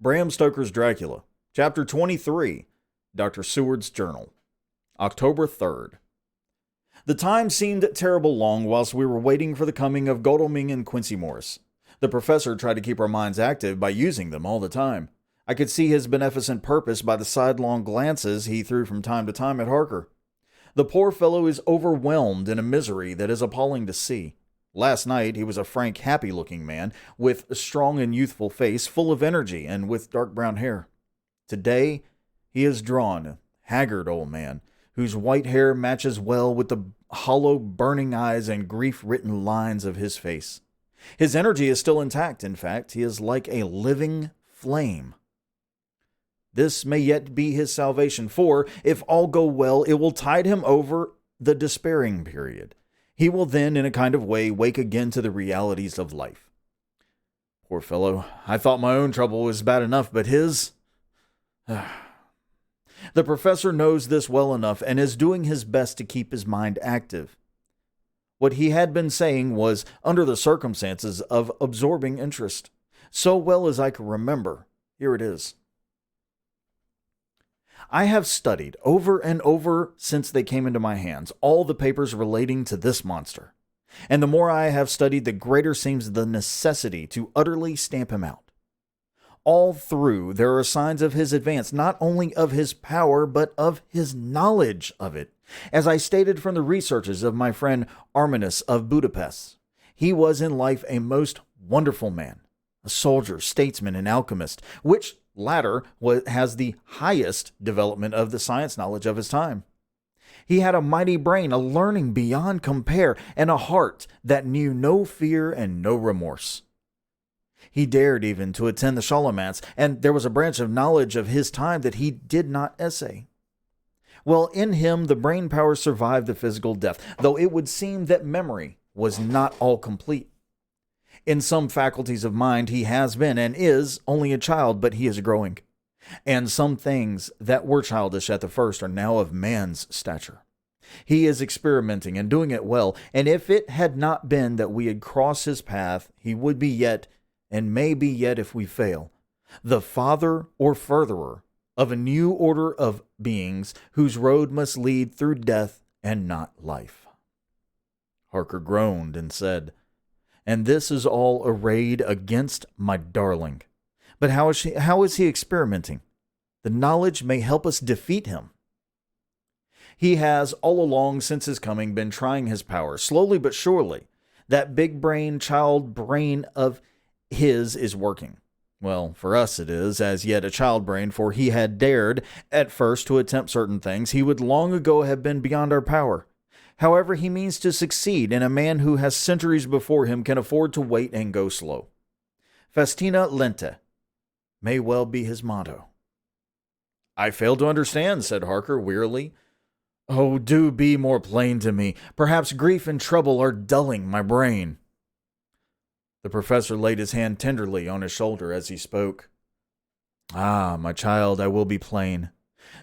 Bram Stoker's Dracula, Chapter 23, Dr. Seward's Journal, October 3rd. The time seemed terrible long whilst we were waiting for the coming of Godalming and Quincey Morris. The professor tried to keep our minds active by using them all the time. I could see his beneficent purpose by the sidelong glances he threw from time to time at Harker. The poor fellow is overwhelmed in a misery that is appalling to see. Last night he was a frank, happy-looking man, with a strong and youthful face, full of energy, and with dark brown hair. Today he is drawn, a haggard old man, whose white hair matches well with the hollow, burning eyes and grief-written lines of his face. His energy is still intact. In fact, he is like a living flame. This may yet be his salvation, for, if all go well, it will tide him over the despairing period. He will then, in a kind of way, wake again to the realities of life. Poor fellow, I thought my own trouble was bad enough, but his... The professor knows this well enough and is doing his best to keep his mind active. What he had been saying was, under the circumstances, of absorbing interest. So well as I can remember, here it is. I have studied over and over since they came into my hands all the papers relating to this monster, and the more I have studied, the greater seems the necessity to utterly stamp him out. All through there are signs of his advance, not only of his power, but of his knowledge of it. As I stated from the researches of my friend Arminius of Budapest, he was in life a most wonderful man, a soldier, statesman, and alchemist, which latter has the highest development of the science knowledge of his time. He had a mighty brain, a learning beyond compare, and a heart that knew no fear and no remorse. He dared even to attend the Scholomance, and there was a branch of knowledge of his time that he did not essay. Well, in him the brain power survived the physical death, though it would seem that memory was not all complete. In some faculties of mind he has been and is only a child, but he is growing. And some things that were childish at the first are now of man's stature. He is experimenting and doing it well, and if it had not been that we had crossed his path, he would be yet, and may be yet if we fail, the father or furtherer of a new order of beings whose road must lead through death and not life. Harker groaned and said, "And this is all arrayed against my darling. But how is he experimenting? The knowledge may help us defeat him." He has all along since his coming been trying his power, slowly but surely. That big brain, child brain of his is working. Well, for us it is, as yet a child brain, for he had dared, at first, to attempt certain things he would long ago have been beyond our power. However, he means to succeed, and a man who has centuries before him can afford to wait and go slow. Festina lente may well be his motto. "I fail to understand," said Harker wearily. "Oh, do be more plain to me. Perhaps grief and trouble are dulling my brain." The professor laid his hand tenderly on his shoulder as he spoke. "Ah, my child, I will be plain.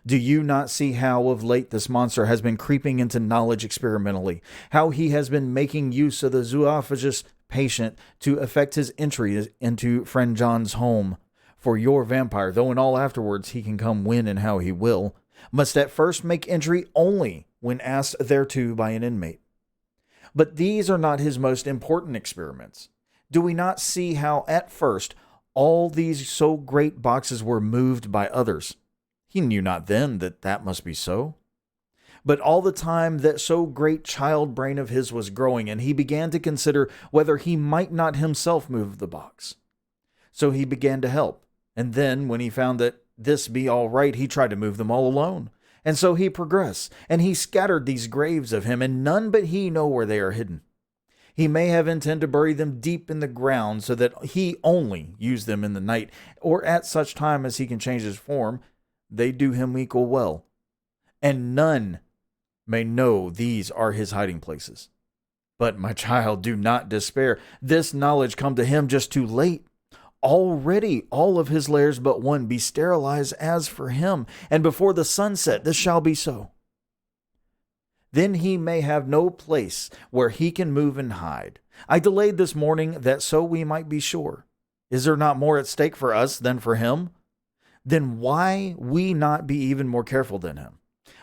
Do you not see how of late this monster has been creeping into knowledge experimentally, how he has been making use of the zoophagous patient to effect his entry into friend John's home? For your vampire, though in all afterwards he can come when and how he will, must at first make entry only when asked thereto by an inmate. But these are not his most important experiments. Do we not see how at first all these so great boxes were moved by others? He knew not then that that must be so. But all the time that so great child brain of his was growing, and he began to consider whether he might not himself move the box. So he began to help, and then when he found that this be all right, he tried to move them all alone. And so he progressed, and he scattered these graves of him, and none but he know where they are hidden. He may have intended to bury them deep in the ground so that he only use them in the night, or at such time as he can change his form. They do him equal well. And none may know these are his hiding places. But, my child, do not despair. This knowledge come to him just too late. Already all of his lairs but one be sterilized as for him, and before the sunset this shall be so. Then he may have no place where he can move and hide. I delayed this morning that so we might be sure. Is there not more at stake for us than for him? Then why we not be even more careful than him?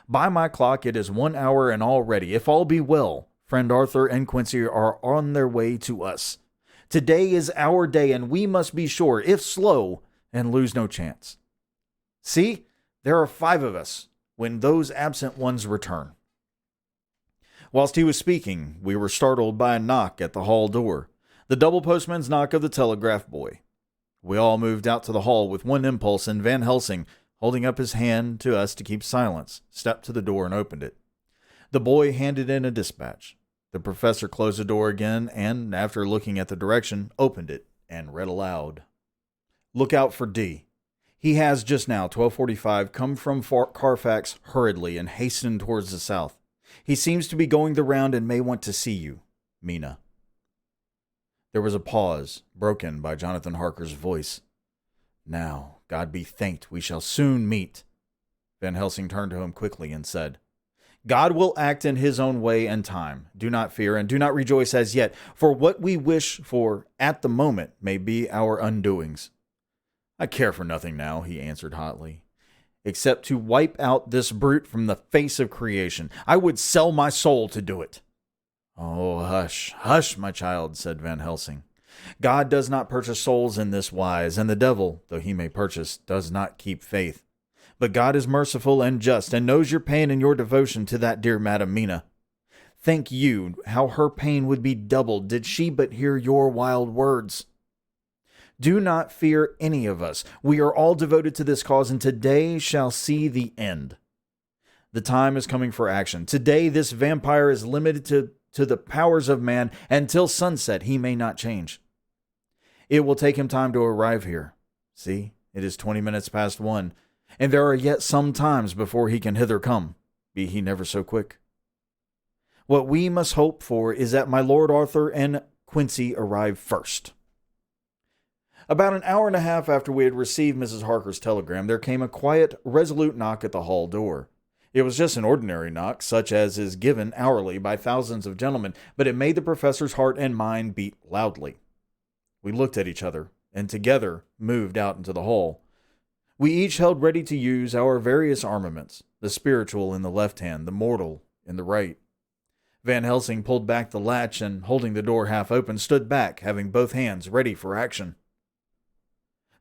By my clock, it is 1 hour, and already, if all be well, friend Arthur and Quincy are on their way to us. Today is our day, and we must be sure, if slow, and lose no chance. See, there are 5 of us when those absent ones return. Whilst he was speaking, we were startled by a knock at the hall door, the double postman's knock of the telegraph boy. We all moved out to the hall with one impulse, and Van Helsing, holding up his hand to us to keep silence, stepped to the door and opened it. The boy handed in a dispatch. The professor closed the door again and, after looking at the direction, opened it and read aloud. Look out for D. He has just now, 12:45, come from Carfax hurriedly and hastened towards the south. He seems to be going the round and may want to see you. Mina. There was a pause, broken by Jonathan Harker's voice. Now, God be thanked, we shall soon meet. Van Helsing turned to him quickly and said, God will act in his own way and time. Do not fear and do not rejoice as yet, for what we wish for at the moment may be our undoings. I care for nothing now, he answered hotly, except to wipe out this brute from the face of creation. I would sell my soul to do it. Oh, hush, hush, my child, said Van Helsing. God does not purchase souls in this wise, and the devil, though he may purchase, does not keep faith. But God is merciful and just, and knows your pain and your devotion to that dear Madam Mina. Think you how her pain would be doubled did she but hear your wild words. Do not fear any of us. We are all devoted to this cause, and today shall see the end. The time is coming for action. Today this vampire is limited to the powers of man, and till sunset he may not change. It will take him time to arrive here. See, it is 20 minutes past 1, and there are yet some times before he can hither come, be he never so quick. What we must hope for is that my Lord Arthur and Quincy arrive first. About an hour and a half after we had received Mrs. Harker's telegram, there came a quiet, resolute knock at the hall door. It was just an ordinary knock, such as is given hourly by thousands of gentlemen, but it made the professor's heart and mind beat loudly. We looked at each other, and together moved out into the hall. We each held ready to use our various armaments, the spiritual in the left hand, the mortal in the right. Van Helsing pulled back the latch and, holding the door half open, stood back, having both hands ready for action.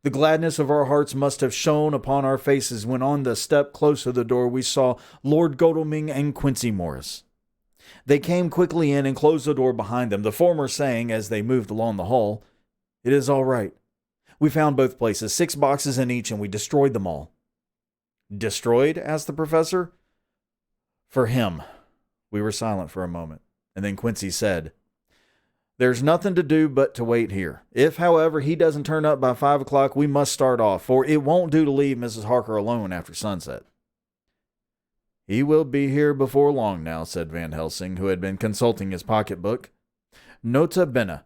The gladness of our hearts must have shone upon our faces when on the step close to the door we saw Lord Godalming and Quincy Morris. They came quickly in and closed the door behind them, the former saying, as they moved along the hall, It is all right. We found both places, 6 boxes in each, and we destroyed them all. Destroyed? Asked the professor. For him. We were silent for a moment, and then Quincy said, There's nothing to do but to wait here. If, however, he doesn't turn up by 5 o'clock, we must start off, for it won't do to leave Mrs. Harker alone after sunset. He will be here before long now, said Van Helsing, who had been consulting his pocketbook. Nota bene.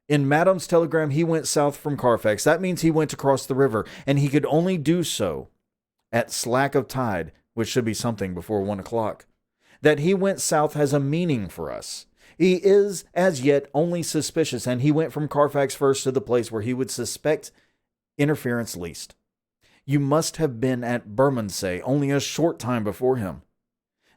In Madam's telegram, he went south from Carfax. That means he went across the river, and he could only do so at slack of tide, which should be something before 1 o'clock. That he went south has a meaning for us. He is, as yet, only suspicious, and he went from Carfax first to the place where he would suspect interference least. You must have been at Bermondsey only a short time before him.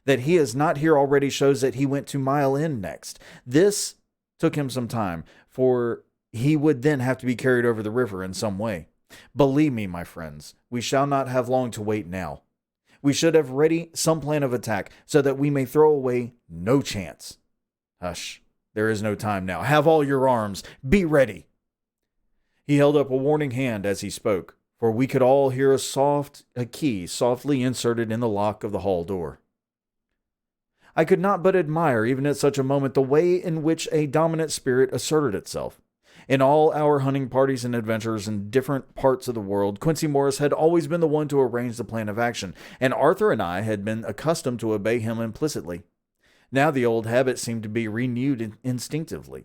That he is not here already shows that he went to Mile End next. This took him some time, for he would then have to be carried over the river in some way. Believe me, my friends, we shall not have long to wait now. We should have ready some plan of attack, so that we may throw away no chance. Hush, there is no time now. Have all your arms. Be ready. He held up a warning hand as he spoke, for we could all hear a key softly inserted in the lock of the hall door. I could not but admire, even at such a moment, the way in which a dominant spirit asserted itself. In all our hunting parties and adventures in different parts of the world, Quincy Morris had always been the one to arrange the plan of action, and Arthur and I had been accustomed to obey him implicitly. Now the old habit seemed to be renewed instinctively.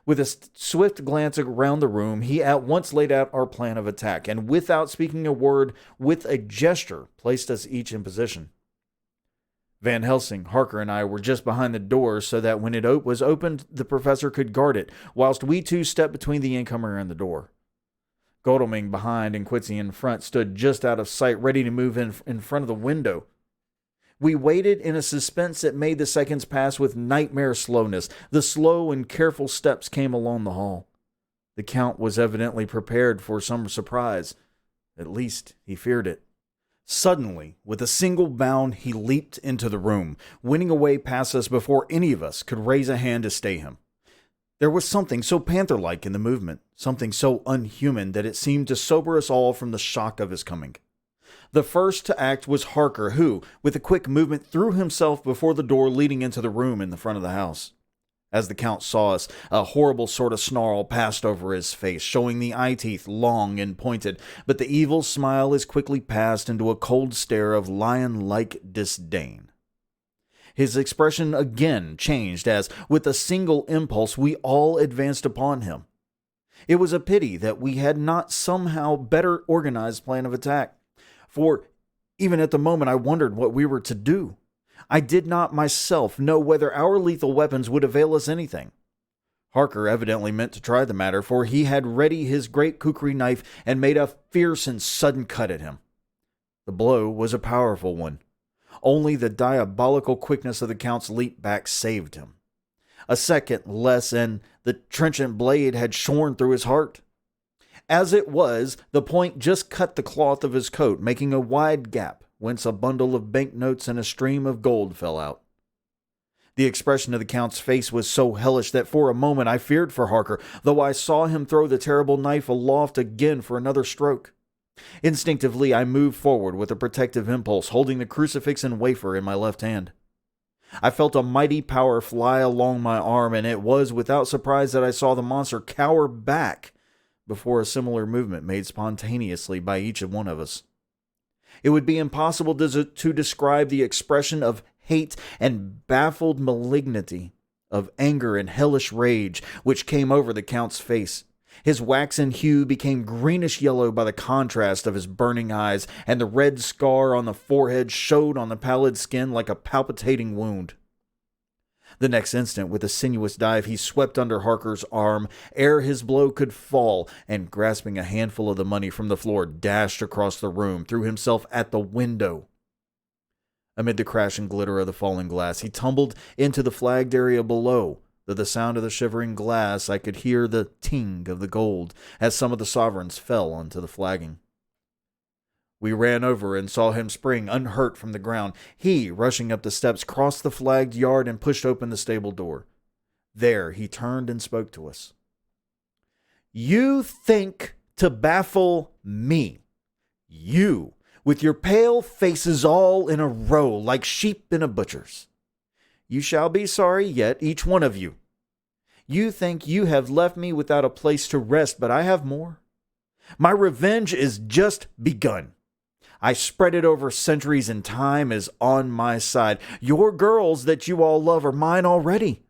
With a swift glance around the room, he at once laid out our plan of attack, and without speaking a word, with a gesture, placed us each in position. Van Helsing, Harker, and I were just behind the door, so that when it was opened, the professor could guard it, whilst we two stepped between the incomer and the door. Godalming behind and Quincy in front stood just out of sight, ready to move in front of the window. We waited in a suspense that made the seconds pass with nightmare slowness. The slow and careful steps came along the hall. The Count was evidently prepared for some surprise. At least he feared it. Suddenly, with a single bound, he leaped into the room, winning a way past us before any of us could raise a hand to stay him. There was something so panther-like in the movement, something so unhuman that it seemed to sober us all from the shock of his coming. The first to act was Harker, who, with a quick movement, threw himself before the door leading into the room in the front of the house. As the Count saw us, a horrible sort of snarl passed over his face, showing the eye teeth long and pointed, but the evil smile as quickly passed into a cold stare of lion-like disdain. His expression again changed as, with a single impulse, we all advanced upon him. It was a pity that we had not somehow better organized plan of attack, for even at the moment I wondered what we were to do. I did not myself know whether our lethal weapons would avail us anything. Harker evidently meant to try the matter, for he had ready his great kukri knife and made a fierce and sudden cut at him. The blow was a powerful one. Only the diabolical quickness of the Count's leap back saved him. A second less, and the trenchant blade had shorn through his heart. As it was, the point just cut the cloth of his coat, making a wide gap, whence a bundle of banknotes and a stream of gold fell out. The expression of the Count's face was so hellish that for a moment I feared for Harker, though I saw him throw the terrible knife aloft again for another stroke. Instinctively, I moved forward with a protective impulse, holding the crucifix and wafer in my left hand. I felt a mighty power fly along my arm, and it was without surprise that I saw the monster cower back before a similar movement made spontaneously by each one of us. It would be impossible to describe the expression of hate and baffled malignity, of anger and hellish rage, which came over the Count's face. His waxen hue became greenish-yellow by the contrast of his burning eyes, and the red scar on the forehead showed on the pallid skin like a palpitating wound. The next instant, with a sinuous dive, he swept under Harker's arm ere his blow could fall, and grasping a handful of the money from the floor, dashed across the room, threw himself at the window. Amid the crash and glitter of the falling glass, he tumbled into the flagged area below. Though the sound of the shivering glass, I could hear the ting of the gold as some of the sovereigns fell onto the flagging. We ran over and saw him spring unhurt from the ground. He, rushing up the steps, crossed the flagged yard and pushed open the stable door. There he turned and spoke to us. "You think to baffle me. You, with your pale faces all in a row like sheep in a butcher's. You shall be sorry yet, each one of you. You think you have left me without a place to rest, but I have more. My revenge is just begun. I spread it over centuries, and time is on my side. Your girls that you all love are mine already.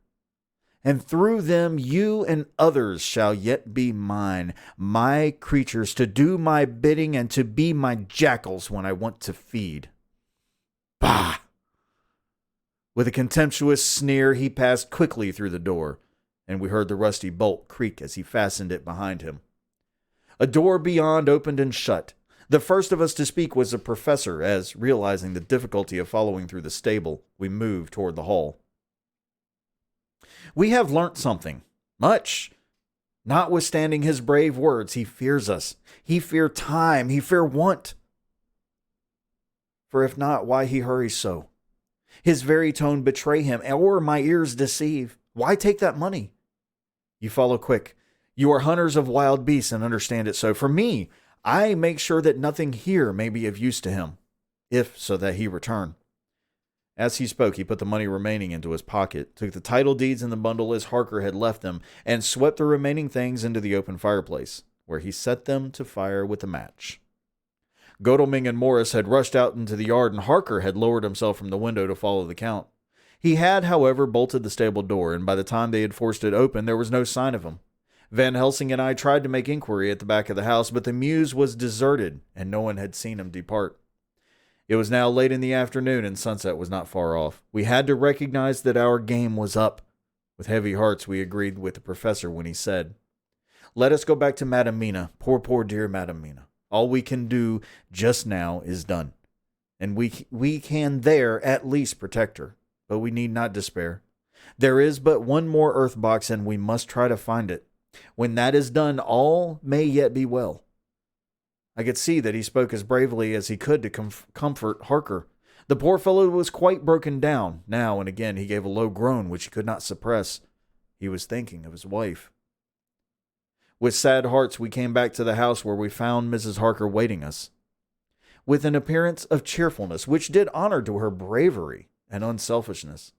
And through them you and others shall yet be mine, my creatures, to do my bidding and to be my jackals when I want to feed." Bah! With a contemptuous sneer, he passed quickly through the door, and we heard the rusty bolt creak as he fastened it behind him. A door beyond opened and shut. The first of us to speak was the professor, as, realizing the difficulty of following through the stable, we moved toward the hall. "We have learnt something. Much. Notwithstanding his brave words, he fears us. He fear time. He fear want. For if not, why he hurries so? His very tone betray him, or my ears deceive. Why take that money? You follow quick. You are hunters of wild beasts and understand it so. For me, I make sure that nothing here may be of use to him, if so that he return." As he spoke, he put the money remaining into his pocket, took the title deeds in the bundle as Harker had left them, and swept the remaining things into the open fireplace, where he set them to fire with a match. Godalming and Morris had rushed out into the yard, and Harker had lowered himself from the window to follow the Count. He had, however, bolted the stable door, and by the time they had forced it open, there was no sign of him. Van Helsing and I tried to make inquiry at the back of the house, but the mews was deserted, and no one had seen him depart. It was now late in the afternoon, and sunset was not far off. We had to recognize that our game was up. With heavy hearts, we agreed with the professor when he said, Let us go back to Madam Mina. Poor dear Madam Mina. All we can do just now is done. And we can there at least protect her. But we need not despair. There is but one more earth box, and we must try to find it. When that is done, all may yet be well. I could see that he spoke as bravely as he could to comfort Harker. The poor fellow was quite broken down. Now and again he gave a low groan which he could not suppress. He was thinking of his wife. With sad hearts we came back to the house, where we found Mrs. Harker waiting us, with an appearance of cheerfulness which did honor to her bravery and unselfishness.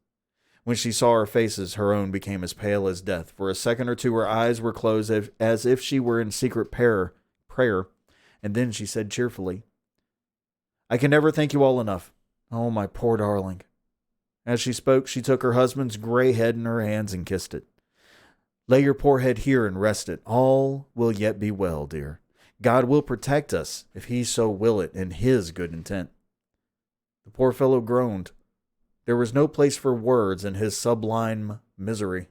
When she saw our faces, her own became as pale as death. For a second or two her eyes were closed as if she were in secret prayer, and then she said cheerfully, "I can never thank you all enough. Oh, my poor darling." As she spoke, she took her husband's gray head in her hands and kissed it. "Lay your poor head here and rest it. All will yet be well, dear. God will protect us, if he so will it, in his good intent." The poor fellow groaned. There was no place for words in his sublime misery.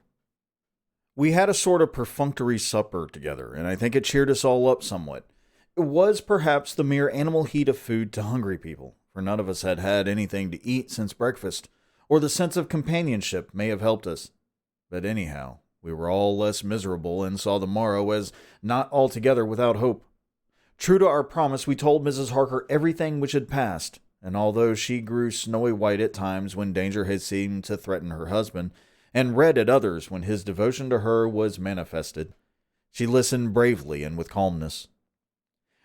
We had a sort of perfunctory supper together, and I think it cheered us all up somewhat. It was perhaps the mere animal heat of food to hungry people, for none of us had had anything to eat since breakfast, or the sense of companionship may have helped us. But anyhow, we were all less miserable and saw the morrow as not altogether without hope. True to our promise, we told Mrs. Harker everything which had passed, and although she grew snowy white at times when danger had seemed to threaten her husband, and red at others when his devotion to her was manifested, she listened bravely and with calmness.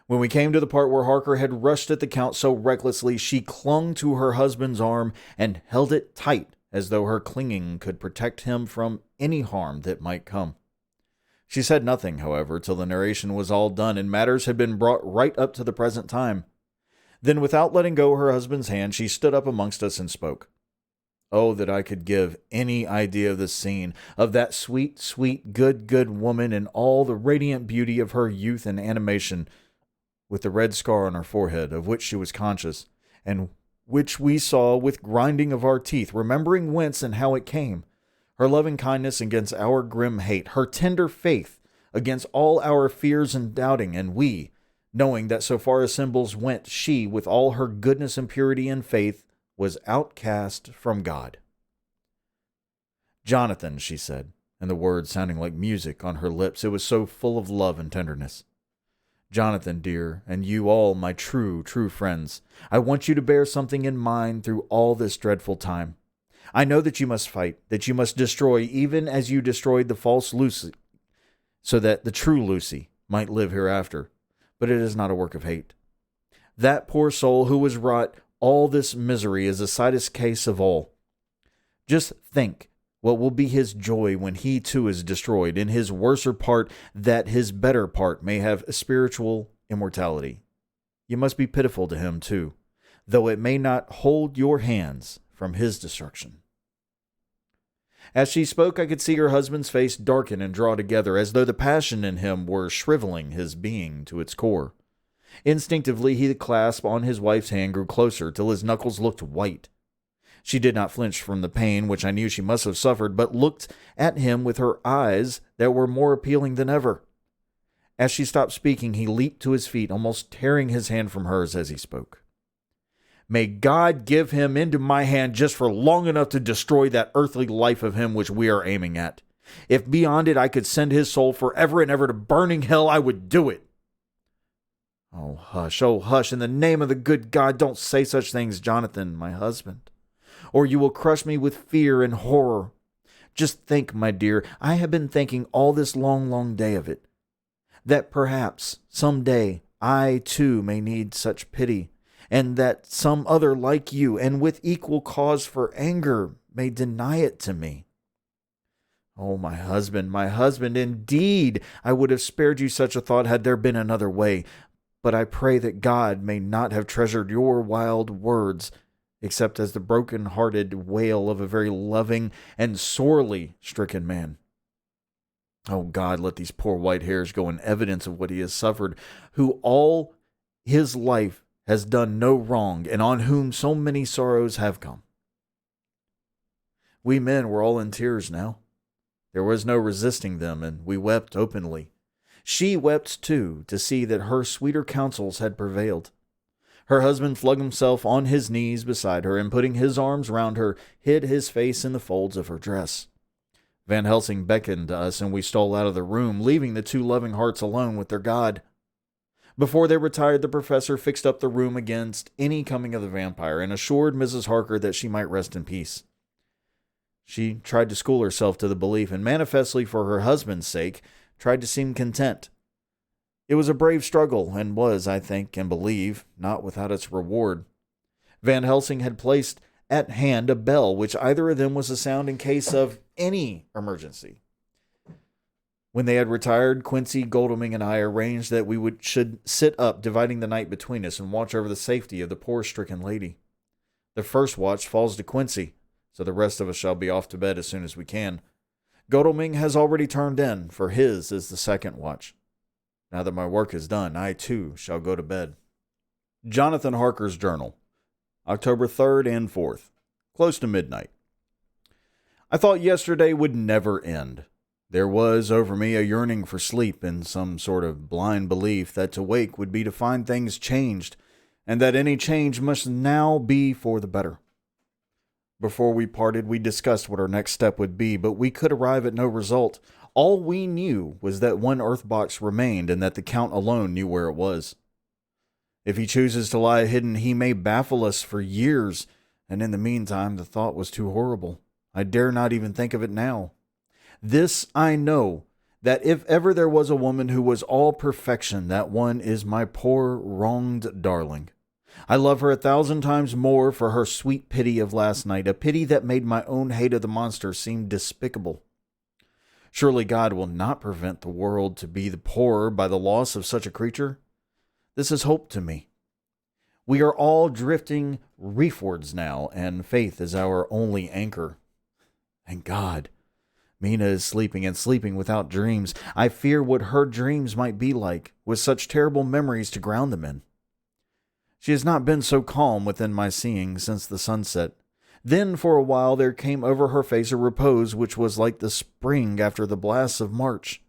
When we came to the part where Harker had rushed at the Count so recklessly, she clung to her husband's arm and held it tight, as though her clinging could protect him from any harm that might come. She said nothing, however, till the narration was all done and matters had been brought right up to the present time. Then, without letting go her husband's hand, she stood up amongst us and spoke. Oh, that I could give any idea of the scene, of that sweet, sweet, good woman in all the radiant beauty of her youth and animation, with the red scar on her forehead, of which she was conscious, and which we saw with grinding of our teeth, remembering whence and how it came, her loving kindness against our grim hate, her tender faith against all our fears and doubting, and we, knowing that so far as symbols went, she, with all her goodness and purity and faith, was outcast from God. "Jonathan," she said, and the words sounding like music on her lips, it was so full of love and tenderness. "Jonathan, dear, and you all my true friends, I want you to bear something in mind through all this dreadful time. I know that you must fight, that you must destroy, even as you destroyed the false Lucy, so that the true Lucy might live hereafter. But it is not a work of hate. That poor soul who was wrought all this misery is the saddest case of all. Just think what will be his joy when he too is destroyed, in his worser part, that his better part may have a spiritual immortality. You must be pitiful to him too, though it may not hold your hands from his destruction." As she spoke, I could see her husband's face darken and draw together, as though the passion in him were shriveling his being to its core. Instinctively, the clasp on his wife's hand grew closer, till his knuckles looked white. She did not flinch from the pain, which I knew she must have suffered, but looked at him with her eyes that were more appealing than ever. As she stopped speaking, he leaped to his feet, almost tearing his hand from hers as he spoke. "May God give him into my hand just for long enough to destroy that earthly life of him which we are aiming at. If beyond it I could send his soul forever and ever to burning hell, I would do it." Oh, hush, in the name of the good God, don't say such things, Jonathan, my husband, or you will crush me with fear and horror. Just think, my dear, I have been thinking all this long day of it, that perhaps some day I too may need such pity, and that some other like you, and with equal cause for anger, may deny it to me. Oh, my husband, indeed, I would have spared you such a thought had there been another way, but I pray that God may not have treasured your wild words, except as the broken-hearted wail of a very loving and sorely stricken man. Oh God, let these poor white hairs go in evidence of what he has suffered, who all his life has done no wrong, and on whom so many sorrows have come. We men were all in tears now. There was no resisting them, and we wept openly. She wept too to see that her sweeter counsels had prevailed. Her husband flung himself on his knees beside her, and putting his arms round her, hid his face in the folds of her dress. Van Helsing beckoned to us, and we stole out of the room, leaving the two loving hearts alone with their God. Before they retired, the professor fixed up the room against any coming of the vampire, and assured Mrs. Harker that she might rest in peace. She tried to school herself to the belief, and manifestly for her husband's sake, tried to seem content. It was a brave struggle, and was, I think and believe, not without its reward. Van Helsing had placed at hand a bell, which either of them was to sound in case of any emergency. When they had retired, Quincy, Godalming, and I arranged that we should sit up, dividing the night between us, and watch over the safety of the poor stricken lady. The first watch falls to Quincy, so the rest of us shall be off to bed as soon as we can. Godalming has already turned in, for his is the second watch. Now that my work is done, I too shall go to bed. Jonathan Harker's Journal, October 3rd and 4th, close to midnight. I thought yesterday would never end. There was over me a yearning for sleep, and some sort of blind belief that to wake would be to find things changed, and that any change must now be for the better. Before we parted, we discussed what our next step would be, but we could arrive at no result. All we knew was that one earth box remained, and that the Count alone knew where it was. If he chooses to lie hidden, he may baffle us for years, and in the meantime the thought was too horrible. I dare not even think of it now. This I know, that if ever there was a woman who was all perfection, that one is my poor, wronged darling. I love her 1,000 times more for her sweet pity of last night, a pity that made my own hate of the monster seem despicable. Surely God will not prevent the world to be the poorer by the loss of such a creature. This is hope to me. We are all drifting reefwards now, and faith is our only anchor. Thank God. Mina is sleeping, and sleeping without dreams. I fear what her dreams might be like, with such terrible memories to ground them in. She has not been so calm within my seeing since the sunset. Then for a while there came over her face a repose which was like the spring after the blasts of March.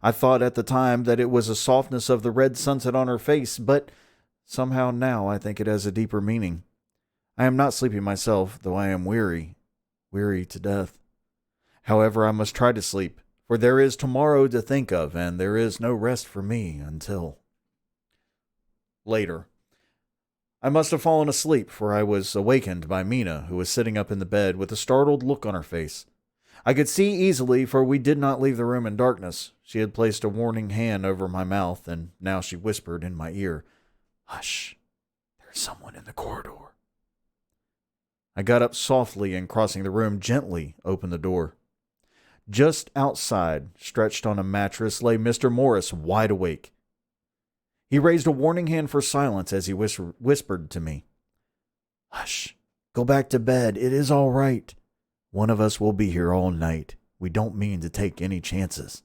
I thought at the time that it was a softness of the red sunset on her face, but somehow now I think it has a deeper meaning. I am not sleepy myself, though I am weary to death. However, I must try to sleep, for there is tomorrow to think of, and there is no rest for me until... Later. I must have fallen asleep, for I was awakened by Mina, who was sitting up in the bed with a startled look on her face. I could see easily, for we did not leave the room in darkness. She had placed a warning hand over my mouth, and now she whispered in my ear, "Hush, there's someone in the corridor." I got up softly and, crossing the room, gently opened the door. Just outside, stretched on a mattress, lay Mr. Morris, wide awake. He raised a warning hand for silence as he whispered to me, "Hush, go back to bed. It is all right. One of us will be here all night. We don't mean to take any chances."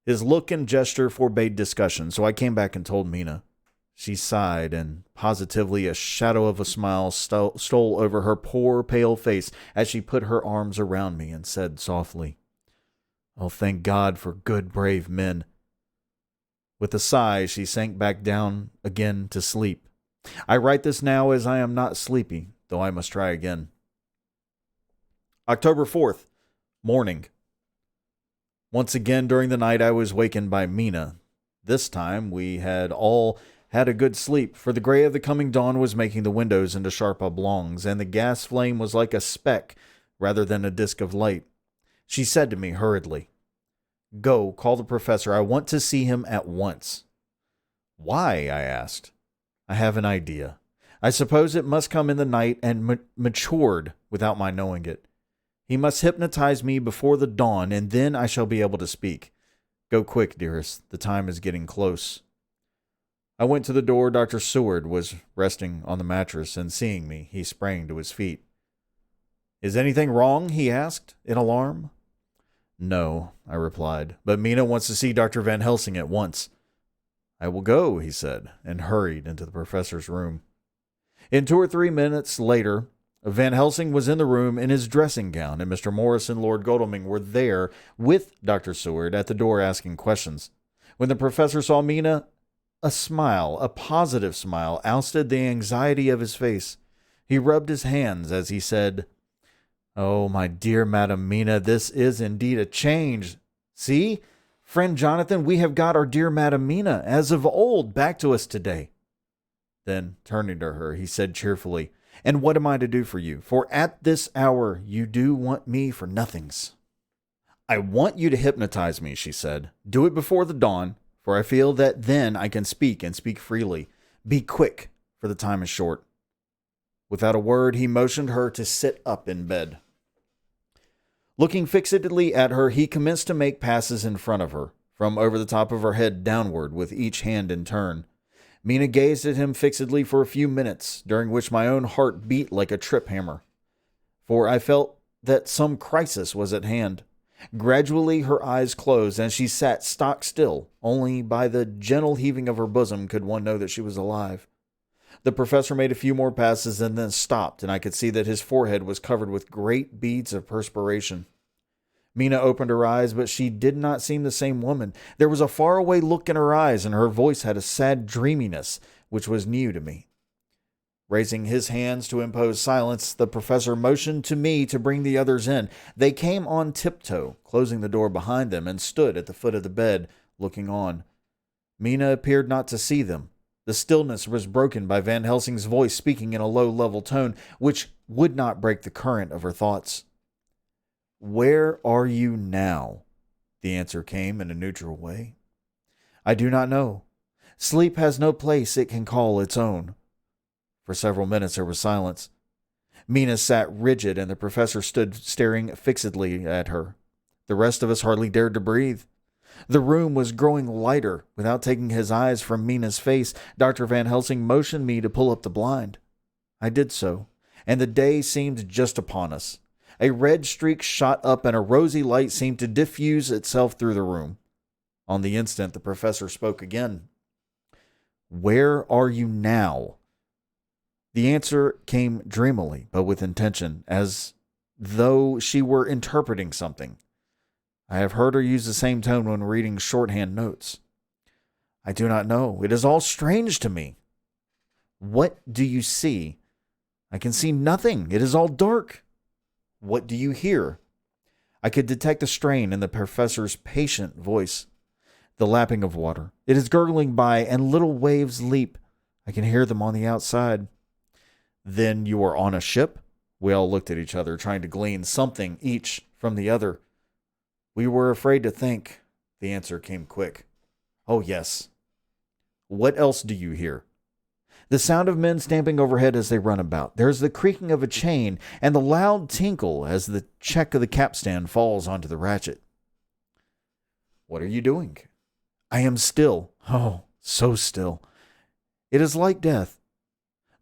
His look and gesture forbade discussion, so I came back and told Mina. She sighed, and positively a shadow of a smile stole over her poor, pale face as she put her arms around me and said softly, "Oh, thank God for good, brave men." With a sigh, she sank back down again to sleep. I write this now as I am not sleepy, though I must try again. October 4th, morning. Once again during the night I was wakened by Mina. This time we had all had a good sleep, for the gray of the coming dawn was making the windows into sharp oblongs, and the gas flame was like a speck rather than a disk of light. She said to me hurriedly, "Go, call the professor. I want to see him at once." "Why?" I asked. "I have an idea. I suppose it must come in the night and matured without my knowing it. He must hypnotize me before the dawn, and then I shall be able to speak. Go quick, dearest. The time is getting close." I went to the door. Dr. Seward was resting on the mattress, and seeing me, he sprang to his feet. "Is anything wrong?" he asked, in alarm. "No," I replied, "but Mina wants to see Dr. Van Helsing at once." "I will go," he said, and hurried into the professor's room. In 2 or 3 minutes later, Van Helsing was in the room in his dressing gown, and Mr. Morris and Lord Godalming were there with Dr. Seward at the door asking questions. When the professor saw Mina, a smile, a positive smile, ousted the anxiety of his face. He rubbed his hands as he said, "Oh, my dear Madam Mina, this is indeed a change. See, friend Jonathan, we have got our dear Madam Mina, as of old, back to us today." Then, turning to her, he said cheerfully, "And what am I to do for you? For at this hour you do want me for nothings." "I want you to hypnotize me," she said. "Do it before the dawn, for I feel that then I can speak and speak freely. Be quick, for the time is short." Without a word, he motioned her to sit up in bed. Looking fixedly at her, he commenced to make passes in front of her, from over the top of her head downward, with each hand in turn. Mina gazed at him fixedly for a few minutes, during which my own heart beat like a trip hammer, for I felt that some crisis was at hand. Gradually her eyes closed, and she sat stock still. Only by the gentle heaving of her bosom could one know that she was alive. The professor made a few more passes and then stopped, and I could see that his forehead was covered with great beads of perspiration. Mina opened her eyes, but she did not seem the same woman. There was a faraway look in her eyes, and her voice had a sad dreaminess, which was new to me. Raising his hands to impose silence, the professor motioned to me to bring the others in. They came on tiptoe, closing the door behind them, and stood at the foot of the bed, looking on. Mina appeared not to see them. The stillness was broken by Van Helsing's voice speaking in a low, level tone, which would not break the current of her thoughts. "Where are you now?" The answer came in a neutral way. "I do not know. Sleep has no place it can call its own." For several minutes there was silence. Mina sat rigid, and the professor stood staring fixedly at her. The rest of us hardly dared to breathe. The room was growing lighter. Without taking his eyes from Mina's face, Dr. Van Helsing motioned me to pull up the blind. I did so, and the day seemed just upon us. A red streak shot up, and a rosy light seemed to diffuse itself through the room. On the instant, the professor spoke again. "Where are you now?" The answer came dreamily, but with intention, as though she were interpreting something. I have heard her use the same tone when reading shorthand notes. "I do not know. It is all strange to me." "What do you see?" "I can see nothing. It is all dark." "What do you hear?" I could detect a strain in the professor's patient voice. "The lapping of water. It is gurgling by, and little waves leap. I can hear them on the outside." "Then you are on a ship?" We all looked at each other, trying to glean something each from the other. "We were afraid to think." The answer came quick. "Oh, yes." "What else do you hear?" "The sound of men stamping overhead as they run about. There is the creaking of a chain, and the loud tinkle as the check of the capstan falls onto the ratchet." "What are you doing?" "I am still. Oh, so still. It is like death."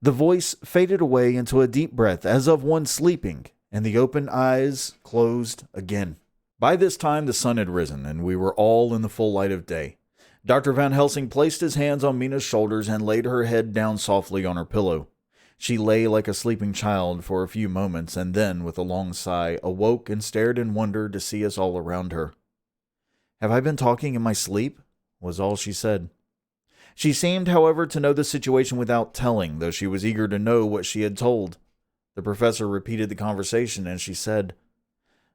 The voice faded away into a deep breath, as of one sleeping, and the open eyes closed again. By this time the sun had risen, and we were all in the full light of day. Dr. Van Helsing placed his hands on Mina's shoulders and laid her head down softly on her pillow. She lay like a sleeping child for a few moments, and then, with a long sigh, awoke and stared in wonder to see us all around her. "Have I been talking in my sleep?" was all she said. She seemed, however, to know the situation without telling, though she was eager to know what she had told. The professor repeated the conversation, and she said,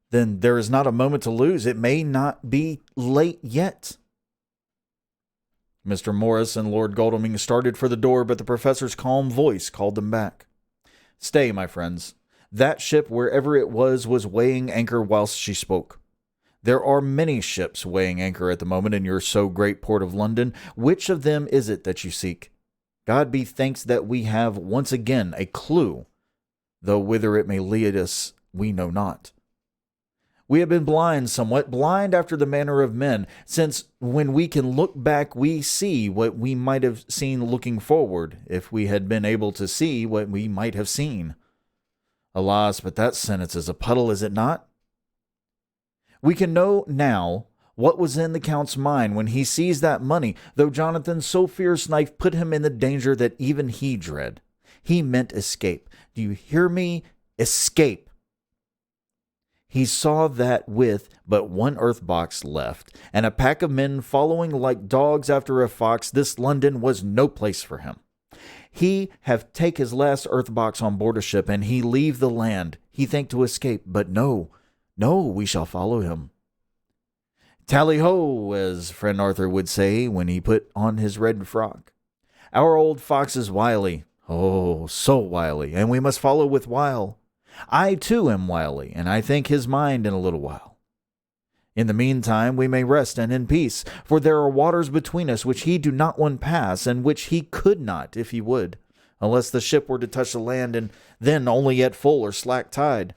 "Then there is not a moment to lose. It may not be late yet." Mr. Morris and Lord Godalming started for the door, but the professor's calm voice called them back. "Stay, my friends. That ship, wherever it was weighing anchor whilst she spoke. There are many ships weighing anchor at the moment in your so great port of London. Which of them is it that you seek? God be thanked that we have once again a clue, though whither it may lead us we know not. We have been blind somewhat, blind after the manner of men, since when we can look back we see what we might have seen looking forward, if we had been able to see what we might have seen. Alas, but that sentence is a puddle, is it not? We can know now what was in the Count's mind when he seized that money, though Jonathan's so fierce knife put him in the danger that even he dread. He meant escape. Do you hear me? Escape. He saw that with but one earth box left, and a pack of men following like dogs after a fox, this London was no place for him. He have take his last earth box on board a ship, and he leave the land. He think to escape, but no, we shall follow him. Tally ho, as friend Arthur would say when he put on his red frock. Our old fox is wily, oh, so wily, and we must follow with wile. I too am wily, and I think his mind in a little while. In the meantime we may rest and in peace, for there are waters between us which he do not one pass, and which he could not if he would, unless the ship were to touch the land, and then only at full or slack tide.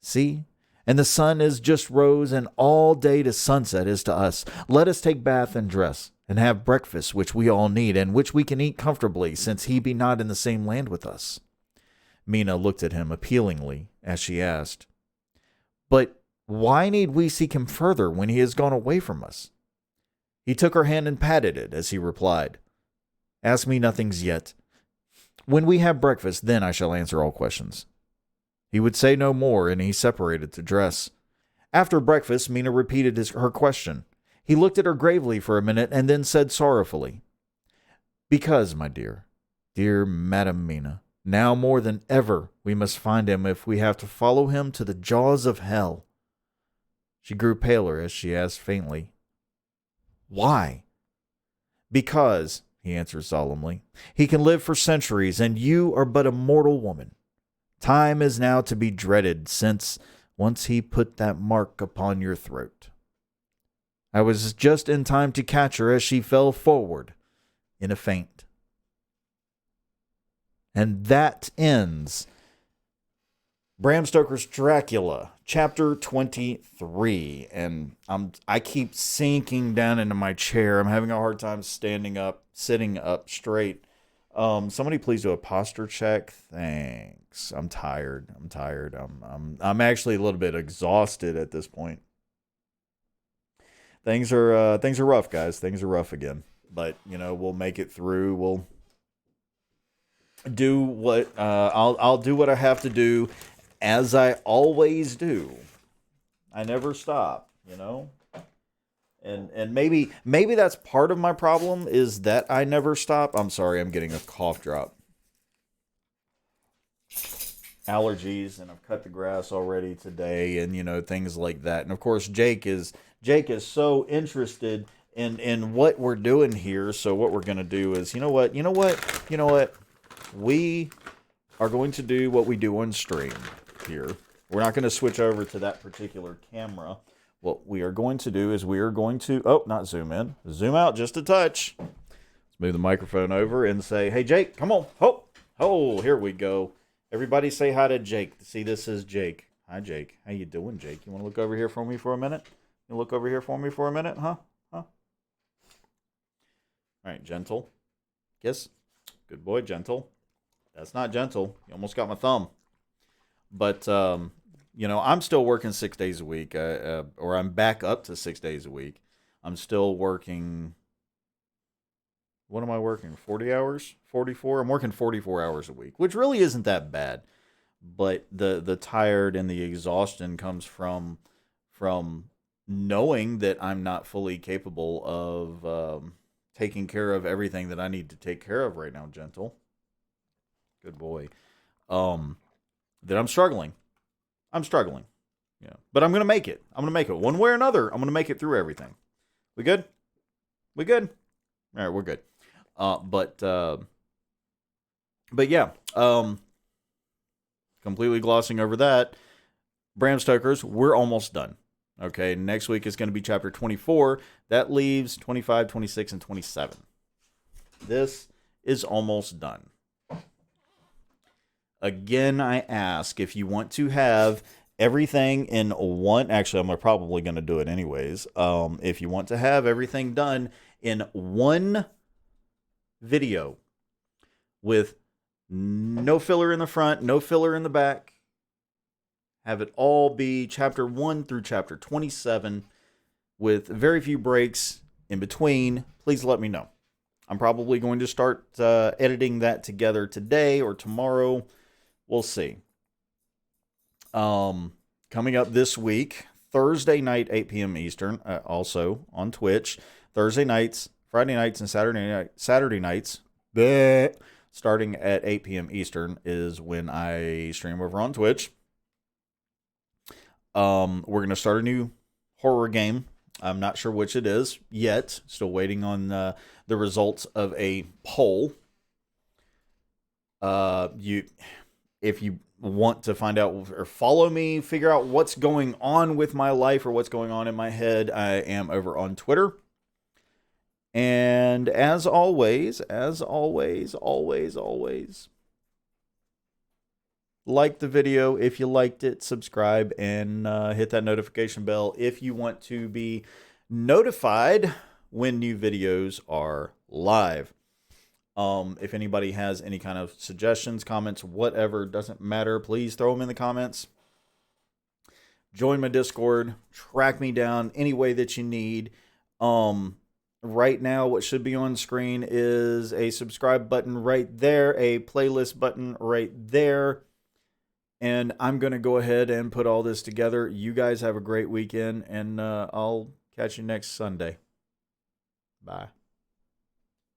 See, and the sun is just rose, and all day to sunset is to us. Let us take bath and dress, and have breakfast, which we all need, and which we can eat comfortably, since he be not in the same land with us. Mina looked at him appealingly as she asked, "But why need we seek him further when he has gone away from us?" He took her hand and patted it as he replied, "Ask me nothings yet. When we have breakfast, then I shall answer all questions." He would say no more, and he separated to dress. After breakfast, Mina repeated her question. He looked at her gravely for a minute and then said sorrowfully, "Because, my dear Madam Mina, now more than ever we must find him if we have to follow him to the jaws of hell." She grew paler as she asked faintly, "Why?" "Because," he answered solemnly, "he can live for centuries, and you are but a mortal woman. Time is now to be dreaded, since once he put that mark upon your throat. I was just in time to catch her as she fell forward in a faint." And that ends Bram Stoker's Dracula, chapter 23. And I keep sinking down into my chair. I'm having a hard time sitting up straight. Somebody please do a posture check. Thanks. I'm tired. I'm actually a little bit exhausted at this point. Things are rough, guys. Things are rough again. But, we'll make it through. We'll do what I'll do what I have to do, as I always do. I never stop, and maybe that's part of my problem, is that I never stop. I'm sorry, I'm getting a cough drop. Allergies, and I've cut the grass already today, and things like that. And of course, Jake is so interested in what we're doing here. So what we're gonna do is, you know what? We are going to do what we do on stream here. We're not going to switch over to that particular camera. What we are going to do is we are going to, not zoom in, zoom out just a touch. Let's move the microphone over and say, "Hey, Jake, come on." Oh, here we go. Everybody say hi to Jake. See, this is Jake. Hi, Jake. How you doing, Jake? You want to look over here for me for a minute? You look over here for me for a minute, huh? All right, gentle. Kiss. Good boy, gentle. That's not gentle. You almost got my thumb. But, I'm still working 6 days a week, or I'm back up to 6 days a week. I'm still working, what am I working, 40 hours? 44? I'm working 44 hours a week, which really isn't that bad. But the tired and the exhaustion comes from knowing that I'm not fully capable of taking care of everything that I need to take care of right now, gentle. Good boy. That I'm struggling. Yeah. But I'm going to make it. One way or another, I'm going to make it through everything. We good? All right, we're good. But yeah. Completely glossing over that. Bram Stoker's, we're almost done. Okay, next week is going to be chapter 24. That leaves 25, 26, and 27. This is almost done. Again, I ask, if you want to have everything in one, actually, I'm probably going to do it anyways. If you want to have everything done in one video with no filler in the front, no filler in the back, have it all be chapter 1 through chapter 27 with very few breaks in between, please let me know. I'm probably going to start editing that together today or tomorrow. We'll see. Coming up this week, Thursday night, 8 p.m. Eastern, also on Twitch. Thursday nights, Friday nights, and Saturday nights, bleh, starting at 8 p.m. Eastern is when I stream over on Twitch. We're going to start a new horror game. I'm not sure which it is yet. Still waiting on the results of a poll. If you want to find out or follow me, figure out what's going on with my life or what's going on in my head, I am over on Twitter. And as always, like the video if you liked it, subscribe, and hit that notification bell if you want to be notified when new videos are live. If anybody has any kind of suggestions, comments, whatever, doesn't matter, please throw them in the comments. Join my Discord, track me down any way that you need. Right now, what should be on screen is a subscribe button right there, a playlist button right there. And I'm going to go ahead and put all this together. You guys have a great weekend, and I'll catch you next Sunday. Bye.